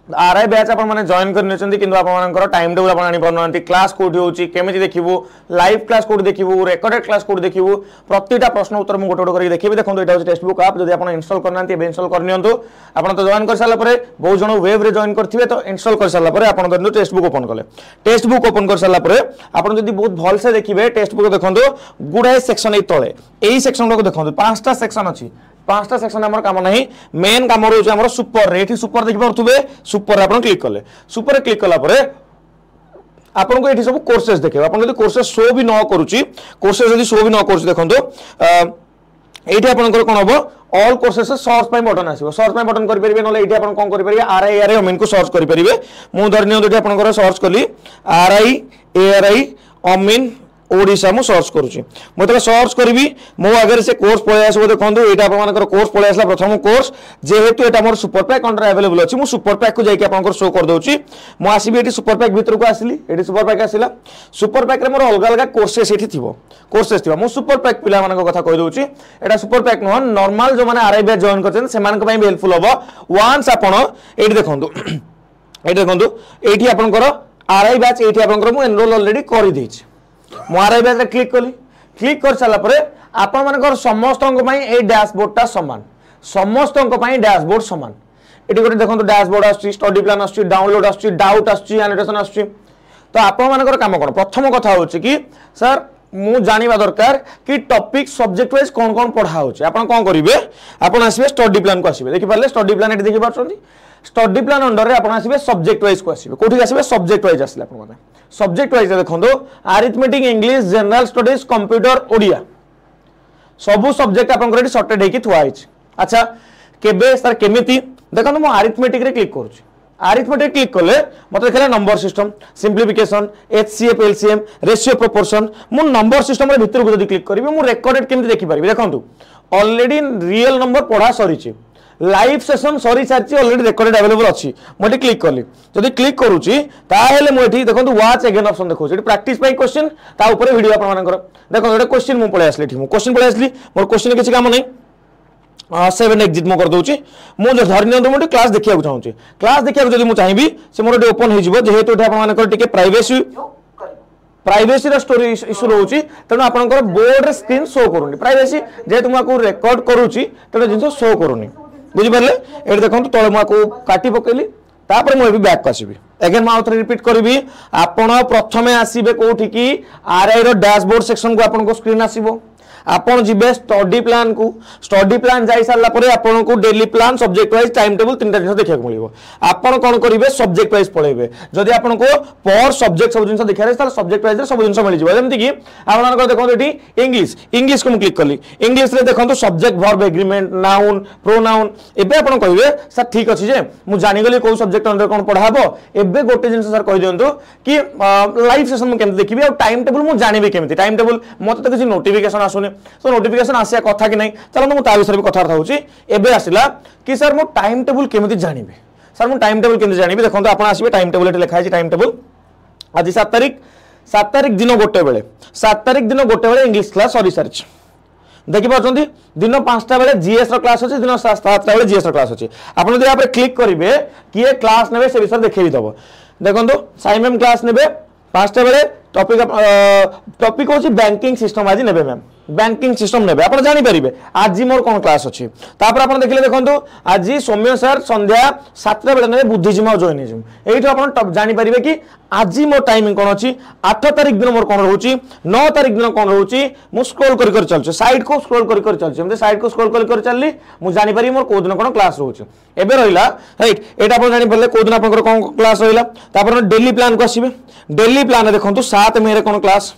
RI batch आपण माने join करने किंतु आपनकर टाइम टेबल आपण आनी परनांती क्लास कोठी होची केमिति देखिबो लाइव क्लास कोठी देखिबो रेकॉर्डेड क्लास कोठी देखिबो प्रतिटा प्रश्न उत्तर मु गोटे गोटे करी देखिबे देखंतु एटा होची टेक्स्ट बुक ऐप जदि आपण इंस्टॉल करनांती बे इंस्टॉल करनियंतु आपण तो जॉइन कर साला परे बहुत जण वेब रे जॉइन करथिबे तो इंस्टॉल कर साला परे आपण दरनु टेक्स्ट बुक ओपन करले टेक्स्ट बुक ओपन कर साला परे आपण जदि बहुत भल से देखिबे टेक्स्ट बुक देखंतु गुडाए सेक्शन ए तळे एई सेक्शन को देखंतु पांचटा सेक्शन अछि पांचटा सेक्शन हमर काम नहीं मेन काम रोज हमर सुपर रे एठी सुपर देखि परथुबे सुपर आपण क्लिक करले सुपर रे क्लिक कला परे आपन को एठी सब कोर्सेस देखे आपन जदि कोर्सेस शो भी न करूची कोर्सेस जदि शो भी न करूची देखंतु एठी आपन कोन हबो ऑल कोर्सेस सर्च पाई बटन आसीबो सर्च पाई बटन करि परिबे नले एठी आपन कोन करि परिबे आरआई एआरआई अमीन को सर्च करि परिबे मु धरनियो एठी आपन को सर्च कली आरआई एआरआई अमीन ओडिशा मु सर्च करूची मतलब सर्च करबी मो अगर से कोर्स पळे आसबो देखंतु एटा आपन मानकर कोर्स पळे आसला प्रथम कोर्स जेहेतु एटा मोर सुपर पैक अंडर अवेलेबल अछि मु सुपर पैक को जाई के आपन को शो कर दोची मु आसीबी एटी सुपर पैक भीतर को आसली एटी सुपर पैक आसिला सुपर पैक रे मोर अलग अलग कोर्सेस एटी थिबो कोर्सेस थिबो मु सुपर पैक पिला मानक कथा कहि दोची एटा सुपर पैक न नॉर्मल जो माने आरआई बैच जॉइन करछन से मानक पई हेल्पफुल होबो वंस आपन एटी देखंतु एटी आपन को आरआई बैच एटी आपन को मु एनरोल ऑलरेडी करि देछि आरआई बैच क्लिक कली क्लिक कर सारा पर आपण मानकर समस्त ए डैशबोर्ड समान समस्त डैशबोर्ड समान ये गोटे देखो डैशबोर्ड आसुची स्टडी प्लान आसुची डाउनलोड आसुची डाउट आसुची एनोटेशन आसुची तो आपण मानकर काम कोन प्रथम कथा होची कि सर मु जानिबा दरकार कि टॉपिक सब्जेक्ट वाइज कोन कोन पढ़ा होची आपण कोन करिवे आपण आसीबे स्टडी प्लान को आसीबे देखि पारले स्टडी प्लान एटी देखि पारछंती स्टडी प्लान अंडर रे आपण आसीबे सब्जेक्ट वाइज को आसीबे कोठी आसीबे सब्जेक्ट वाइज आसीले आपण माने सब्जेक्ट वाइज देखो arithmetic English general studies computer Odia सबु सब्जेक्ट आपन सर्टेड हेकी थुआ हिच अच्छा केबे सर केमिति देखो मु अरिथमेटिक रे क्लिक करूची अरिथमेटिक क्लिक कले मते देखला number system सिंप्लिफिकेशन HCF LCM ratio proportion मु नंबर सिस्टम रे भीतर को जदी क्लिक करबी मु रेकॉर्डेड केमिति देखि परबी देखंतु ऑलरेडी रियल नंबर पढ़ा सरीची लाइव सेशन सरी सारची ऑलरेडी रेकॉर्डेड अवेलेबल अछि मोटी क्लिक करली जदी क्लिक करूची ताहेले मु एठी देखंतु वॉच अगेन ऑप्शन देखौ एठी प्रैक्टिस पाई क्वेश्चन ता ऊपर वीडियो आपन मानकर देखो एटा क्वेश्चन मु पळे आसली एठी मु क्वेश्चन पळे आसली मोर क्वेश्चन किछि काम नै 7 एग्जिट मु कर दोची मु धरनियो तो मोटी क्लास देखिया चाहूची क्लास देखिया जदी मु चाहिबी से मोर ओपन हो जिवो जेहेतु एठी आपन मानकर टिके प्राइवेसी रा स्टोरी इशू रहउची तनो आपनकर बोर्ड रे स्क्रीन शो करूनी प्राइवेसी जेहेतु मु रिकॉर्ड करूची तनो जिंसो शो करूनी बुझी पारे एट देखो तले मुझे काटी पकेली तापर मुझे बैक को आसबि अगेन मु आउथरे रिपीट करबी आपण प्रथमे आसीबे कोठी की आरआई रो डैशबोर्ड सेक्शन को आपन को स्क्रीन आसीबो आपण जिबे स्टडी प्लान जाई सारला परे आपण को daily plan subject wise time table तीनटा जिंस देखिया मिलिबो आपण कोन करिवे सब्जेक्ट वाइज पळेबे जदि आपण को पर सब्जेक्ट सब जिंस देखिया तार सब्जेक्ट वाइज रे सब जिंस मिल जिवो जेमति कि आपण को देखो एठी इंग्लिश को क्लिक करली इंग्लिश रे देखंतु subject verb agreement noun pronoun एबे आपण कहिवे सर ठीक अछि जे मु जानि गली को सब्जेक्ट अंदर कोन पढाबो एबे गोटे जिंस सर कहि दियंतु कि लाइव सेशन मु केमति देखिबी आ टाइम टेबल मु जानिबे केमति टाइम टेबल मते तो किछि नोटिफिकेशन आसुनी तो नोटिफिकेशन आसिया कथा कि नहीं चलो मु ता विषय भी कथा होउची एबे आसिला कि सर मु टाइम टेबल केमिति जानिबे सर मु टाइम टेबल केमिति जानिबे देखंतु आपण आसीबे टाइम टेबल एटे लिखा है टाइम टेबल आज 7 तारिख दिन गोटे बेले 7 तारिख दिन गोटे बेले इंग्लिश क्लास सरी सारछ देखि पाछंती दिन 5टा बेले जीएस रो क्लास अछि दिन 7टा बेले जीएस रो क्लास अछि आपण जदि आपरे क्लिक करिवे कि क्लास नेबे से विषय देखि दबो देखंतु साइमम क्लास नेबे 5टा बेले टॉपिक होची बैंकिंग सिस्टम आज नेबे मैम बैंकिंग सिस्टम नेबे आपण जानि परिबे आज मोर कोन क्लास अछि तापर आपण देखले देखंतु आज सौम्य सर संध्या 7टा बेले नेबे बुद्धिजीवी जॉइन हिजम एइठो आपण जानि परिबे कि आज मोर टाइमिंग कोन अछि 8 तारिख दिन मोर कोन रहउची 9 तारिख दिन कोन रहउची मु स्क्रॉल कर कर चलछ साइड को स्क्रॉल कर कर चलछ हम साइड को स्क्रॉल कर कर चलली मु जानि परिबे मोर को दिन कोन क्लास रहउची एबे रहिला राइट एटा आपण जानि परले को दिन आपनकर कोन क्लास रहिला तापर डेली प्लान को आसीबे डेली प्लान देखंतु 7 मे रे कोन क्लास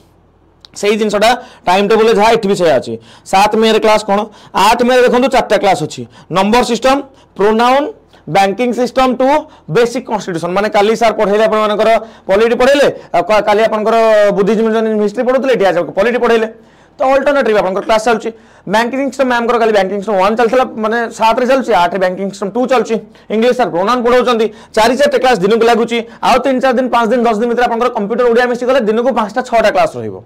सही जिनसटा टाइम टेबल जहाँ एठी भी से अछि 7 मे रे क्लास कोन 8 मे देखंतु 4टा क्लास अछि number system pronoun banking system to basic constitution माने काली सर पढेले आपण मानकर पॉलिटी पढेले काली आपनकर बुद्धिजीवी हिस्ट्री पढुतले एठी आज पॉलिटी पढेले तो अल्टरनेटिव आपनकर क्लास चलछि बैंकिंग सिस्टम मैम कर काली बैंकिंग सिस्टम 1 चलथला माने 7 रे चलछि 8 रे बैंकिंग सिस्टम 2 चलछि इंग्लिश सर प्रोनाउन पढौचंदी 4 क्लास दिन को लागुछि आ 3-4 दिन 5 दिन 10 दिन भीतर आपनकर कंप्यूटर ओडिया मिसी गले दिन को 5टा 6टा क्लास रहिबो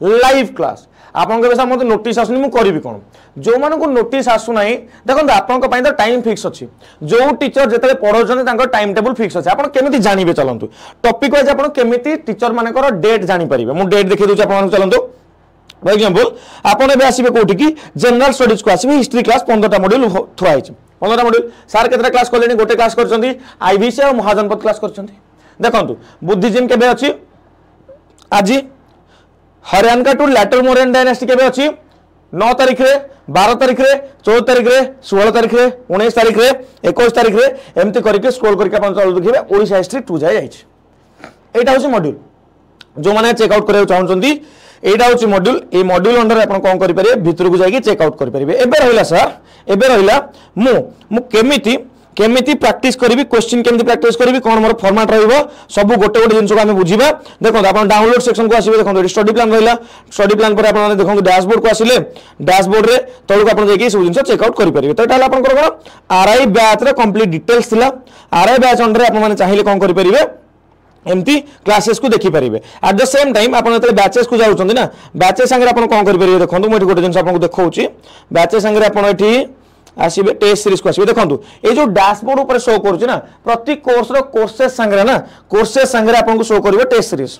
लाइव क्लास आपन के सर मते नोटिस आसुनी मु करबी कोन जो मान को नोटिस आसु नाही देखो आपन को पई तो टाइम फिक्स अछि जो टीचर जेतले पढौछन तांको टाइम टेबल फिक्स अछि आपन केमिति जानिबे चलंतु टॉपिक वाइज आपन केमिति टीचर मानकर डेट जानि परिबे मु डेट देखि दोछ आपन चलंतु फॉर एग्जांपल आपन एबे आसीबे कोठी की जनरल स्टडीज को आसीबे हिस्ट्री क्लास 15टा मॉड्यूल थुआ आइछ 15टा मॉड्यूल सर केतरा क्लास करलेनी गोटे क्लास करछंती आईबीसी और महाजनपद क्लास करछंती देखंतु बुद्धिजीवी केबे अछि आजी Haryana to lateral Mauryan dynasty केबे अछि 9 तारिख रे 12 तारिख रे 14 तारिख रे 16 तारिख रे 19 तारिख रे 21 तारिख रे एमती करके स्क्रॉल करके अपन चल देखिबे ओडिशा हिस्ट्री 2 जाय जाइछ एटा होछि मॉड्यूल जो माने चेक आउट करे चाहछंती एटा होछि मॉड्यूल ए मॉड्यूल अंडर अपन कोन करि परिबे भितर को जाई चेक आउट करि परिबे एबे रहिला सर एबे रहिला मु केमिति प्रैक्टिस करबी क्वेश्चन केमिति प्रैक्टिस करबी कोन मोर फॉर्मेट रहइबो सब गोटे गोटे जिंस को हम बुझिबा देखो अपन डाउनलोड सेक्शन को आसीबे देखो स्टडी प्लान रहिला स्टडी प्लान पर अपन देखो डैशबोर्ड को आसीले डैशबोर्ड रे तळको अपन जेकी सब जिंस चेक आउट करि परिबे तो एटा अपन को आरआई बैच रे कंप्लीट डिटेल्स थिला आरआई बैच अंडर अपन माने चाहिले कोन करि परिबे एमती क्लासेस को देखि परिबे एट द सेम टाइम अपन जते बैचेस को जाउछन ना बैचेस संगे अपन कोन करि परिबे देखो मु एठी गोटे जिंस आपन को देखौची बैचेस संगे अपन एठी आसीबे टेस्ट सीरीज को आसीबे देखंतु ए जो डैशबोर्ड ऊपर शो करूची ना प्रति कोर्स रो कोर्सेस संगे ना कोर्सेस संगे आपन को शो करिवो टेस्ट सीरीज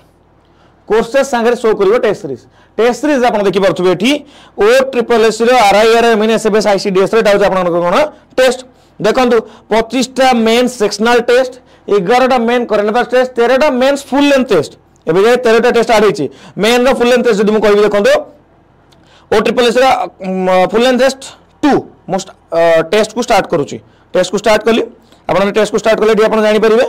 कोर्सेस संगे शो करिवो टेस्ट सीरीज आपन देखि परथुबे एठी ओ ट्रिपल एस रो आरआईआर एमएनएसएबीएस आईसीडीएस रे डाउच आपन कोन टेस्ट देखंतु 25टा मेन सेक्शनल टेस्ट 11टा मेन करंट अफेयर्स टेस्ट 13टा मेन फुल लेंथ टेस्ट एबे जे 13टा टेस्ट आड होईची मेन रो फुल लेंथ टेस्ट जदि मु कहबी देखंतु ओ ट्रिपल एस रो फुल लेंथ टेस्ट 2 मोस्ट टेस्ट को स्टार्ट करूची टेस्ट को स्टार्ट कली अपन टेस्ट को स्टार्ट कले अपन जानि परिबे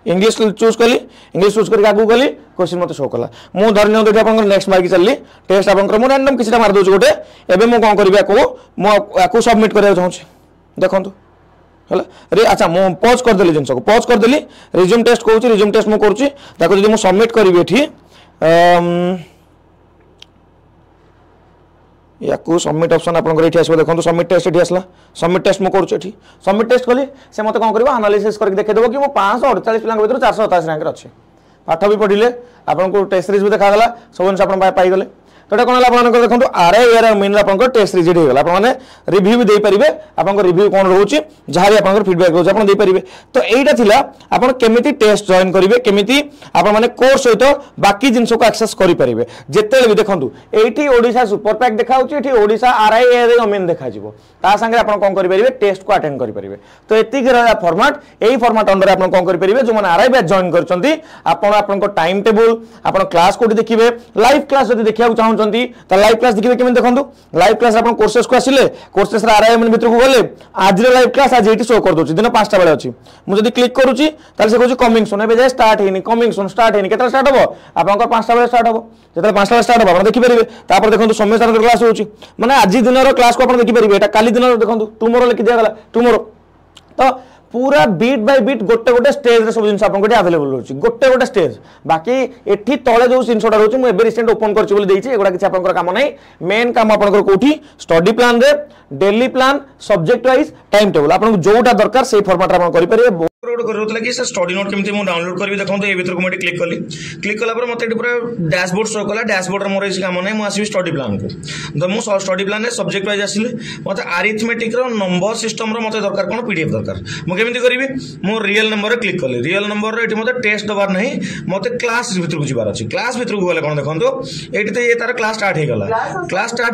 इंग्लिश चूज कली इंग्लिश चूज करके आगु गली क्वेश्चन मते शो कला मु धरि न देखि अपन नेक्स्ट मार्क चलली टेस्ट अपन मु रैंडम किछटा मार दोछ गोटे एबे मु कोन करबे मु आकु सबमिट करिया चाहूची देखंतु हला रे अच्छा मु पॉज कर देली जिंस को पॉज कर देली रिज्यूम टेस्ट कहूची रिज्यूम टेस्ट मु करूची ताको जदि मु सबमिट करबे एठी याकू सबमिट ऑप्शन आपन एठी आसबो देखंतु सबमिट टेस्ट एठी आसला सबमिट टेस्ट मु करूची एठी सबमिट टेस्ट कली से मते कोन करबो एनालिसिस करके देखे देबो कि मु 548 पिलांग भीतर 427 रैंक रे अछि पाठ भी पढिले आपन को टेस्ट सीरीज भी देखा गला सबन से आपन पाई गले तो कोन आपन देखंतु आरआईआर मेन आपन को टेस्ट सीरीज हो गला आपन माने रिव्यू भी दे परिबे आपन को रिव्यू कोन रहउची जहारी आपन को फीडबैक रहउची आपन दे परिबे तो एटा थिला आपन केमिति टेस्ट जॉइन करिवे केमिति आपन माने कोर्स सहित बाकी जिंस को एक्सेस करि परिबे जेते भी देखंतु एठी ओडिसा सुपर पैक देखाउची एठी ओडिसा आरआईआर मेन देखा जिवो ता संगे आपन कोन करि परिबे टेस्ट को अटेंड करि परिबे तो एति रहला फॉर्मेट एई फॉर्मेट अंडर आपन कोन करि परिबे जो माने आरआई बैच जॉइन करचंती आपन को टाइम टेबल आपन क्लास कोठी देखिबे लाइव क्लास जदि देखिया चाहउचंती त लाइव क्लास देखिबे केमे देखंतु लाइव क्लास आपन कोर्सेस को आसिले कोर्सेस रा आरआई मेन भीतर को गले आज रे लाइव क्लास आज एठी शो कर दोची दिन 5टा बेले अछि मु जदि क्लिक करूची ताले से कहूची कमिंग सून एबे जे स्टार्ट हेनी कमिंग सून स्टार्ट हेनी केतरा स्टार्ट हबो आपन को 5टा बेले स्टार्ट हबो जेतरा 5टा बेले स्टार्ट हबो आपन देखि परिबे तापर देखंतु समय सारा क्लास होची माने आज दिन रो क्लास को आपन देखि परिबे एटा काली दिन रो देखंतु टुमोरो लिखि दिया गला टुमोरो तो पूरा बीट बाय बीट गोटे गोटे स्टेज रे सब जिंस आपन को अवेलेबल होची गोटे गोटे स्टेज बाकी एठी तळे जो जिंसटा रहउची मु एबे रिसेंट ओपन करची बोली देइची एगुडा किछ आपन काम नै मेन काम आपन को कोठी स्टडी प्लान रे daily plan subject wise time table आपन जोटा दरकार सेही फॉर्मेट रे आपन करि परिबे डाउनलोड कर रोतला कि सर स्टडी नोट केमति मु डाउनलोड करबी देखंतु ए भीतर को मते क्लिक कला पर मते पूरा डैशबोर्ड शो कला डैशबोर्ड रे मोर इस काम नै मु आसीबी स्टडी प्लान को तो मु स्टडी प्लान रे सब्जेक्ट वाइज आसिले मते अरिथमेटिक रो नंबर सिस्टम रो मते दरकार कोन पीडीएफ दरकार मु केमति करबी मु रियल नंबर रे क्लिक कली रियल नंबर रे एठी मते टेस्ट दबार नै मते क्लास भीतर को जिबार अछि क्लास भीतर को गले कोन देखंतु एठी तो ये तार क्लास स्टार्ट हे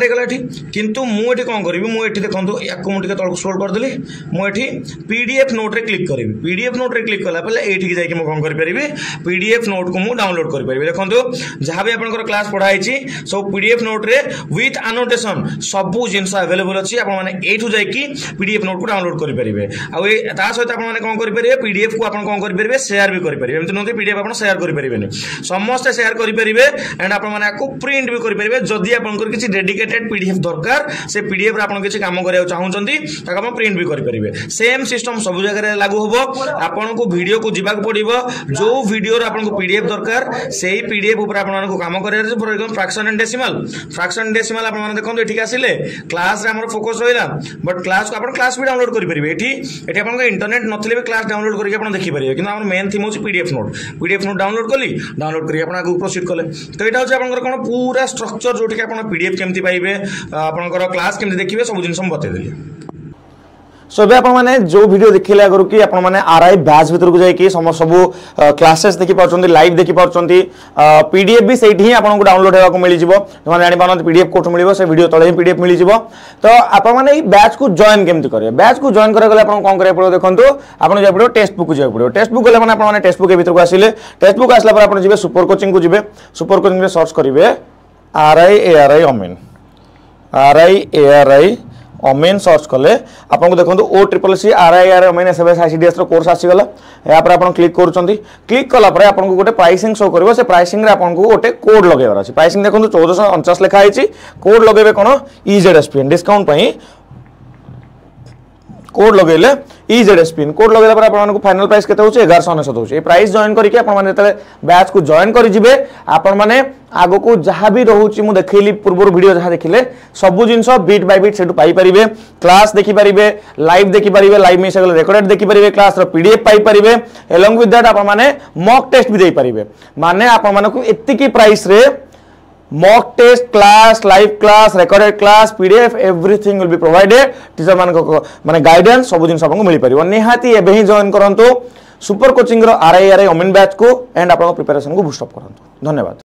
गला एठी किंतु मु एठी कोन करबी मु एठी देखंतु याकु मु टिके तळ स्क्रॉल कर देली मु एठी पीडीएफ नोट रे क्लिक करबी पीडीएफ नोट रे क्लिक कला पले एठी की जाय कि मु कोन कर परिबे पीडीएफ नोट को मु डाउनलोड कर परिबे देखंतु जहां भी आपनकर क्लास पढाई छि सो पीडीएफ नोट रे विथ एनोटेशन सबु जिंस अवेलेबल अछि आपन माने एठु जाय कि पीडीएफ नोट को डाउनलोड कर परिबे आ ए ता सहित आपन माने कोन कर परिबे पीडीएफ को आपन कोन कर परिबे शेयर भी कर परिबे एमति नथि पीडीएफ आपन शेयर कर परिबे समस्त शेयर कर परिबे एंड आपन माने को प्रिंट भी कर परिबे जदी आपनकर किछि डेडिकेटेड पीडीएफ दरकार से पीडीएफ रे आपन किछि काम करिया चाहउचंती ताका आपन प्रिंट भी कर परिबे सेम सिस्टम सब जगह रे लागू होबो आपन को वीडियो को जीवा पड़िबो जो वीडियो रो आपन को पीडीएफ दरकार सेही पीडीएफ ऊपर आपन को काम career for example fraction and decimal आपन माने देखो एठी आसिले क्लास रे हमर फोकस होइला बट क्लास को आपन क्लास भी डाउनलोड करि परिबे एठी आपन को इंटरनेट नथले भी क्लास डाउनलोड करके आपन देखि परिबे किंतु हमर मेन थीम होची पीडीएफ नोट डाउनलोड करके आपन आगु प्रोसीड कले तो एटा होची आपन कोन पूरा स्ट्रक्चर जोठी आपन पीडीएफ केमति पाइबे आपन क्लास केमति देखिबे सब जिंस हम बते देली सो ए आपने जो वीडियो देखिले आगु कि आपने आरआई बैच भीतर को जाइए सब क्लासेस देखि पार्टी लाइव देखि पार्टी पीडीएफ भी सही आपको डाउनलोड होगा मिल जाए जानी पार पीडीएफ कोड मिल से वीडियो तले ही पीडीएफ मिल जाए तो आपने बैच को जॉइन केमती करेंगे बैच को जॉइन करा गले कौन करा पड़ो देखो आपको जाए पड़ो टेक्स्ट बुक जाए पड़ो टेक्स्ट बुक गले मैंने टेक्स्ट बुक भीतर को आसिले टेक्स्ट बुक आसला आप जी सुपर कोचिंग को जी सुपर कोचिंग सर्च करेंगे आरआई अमीन सर्च कले आपको देखो OCCC RIR अमीन SBS ICDS कोर्स आसीगला या पर आप क्लिक क्लिक कलापर आपको गोटे प्राइसिंग शो कर से प्राइसिंग आपको गोटे कोड लगेबार अच्छे प्राइसिंग देखो 1449 लिखाई कोड लगे कौन EZSPN डिस्काउंट कोड लगेले EZSPN कोड लगेला पर आपन को फाइनल प्राइस केते होचे 1199 होचे ए प्राइस जॉइन करिके आपन माने तले बैच को जॉइन करि जिवे आपन माने आगो को जहां भी रहउची मु देखैली पूर्व वीडियो जहां देखिले सब जिंस बीट बाय बीट सेटु पाई परिबे क्लास देखि परिबे लाइव में सगले रिकॉर्डेड देखि परिबे क्लास रो पीडीएफ पाई परिबे अलोंग विथ दैट आपन माने मॉक टेस्ट भी देई परिबे माने आपन माने को एत्ती की प्राइस रे mock test class live class recorded class PDF everything will be provided teacher मान को माने गाइडेंस सब जिन आपको मिल परिबो निहाती एबे ही जॉइन करंतो सुपर कोचिंग रो आरआई अमीन बैच को एंड आपन प्रिपरेशन को बूस्ट अप करंतो धन्यवाद।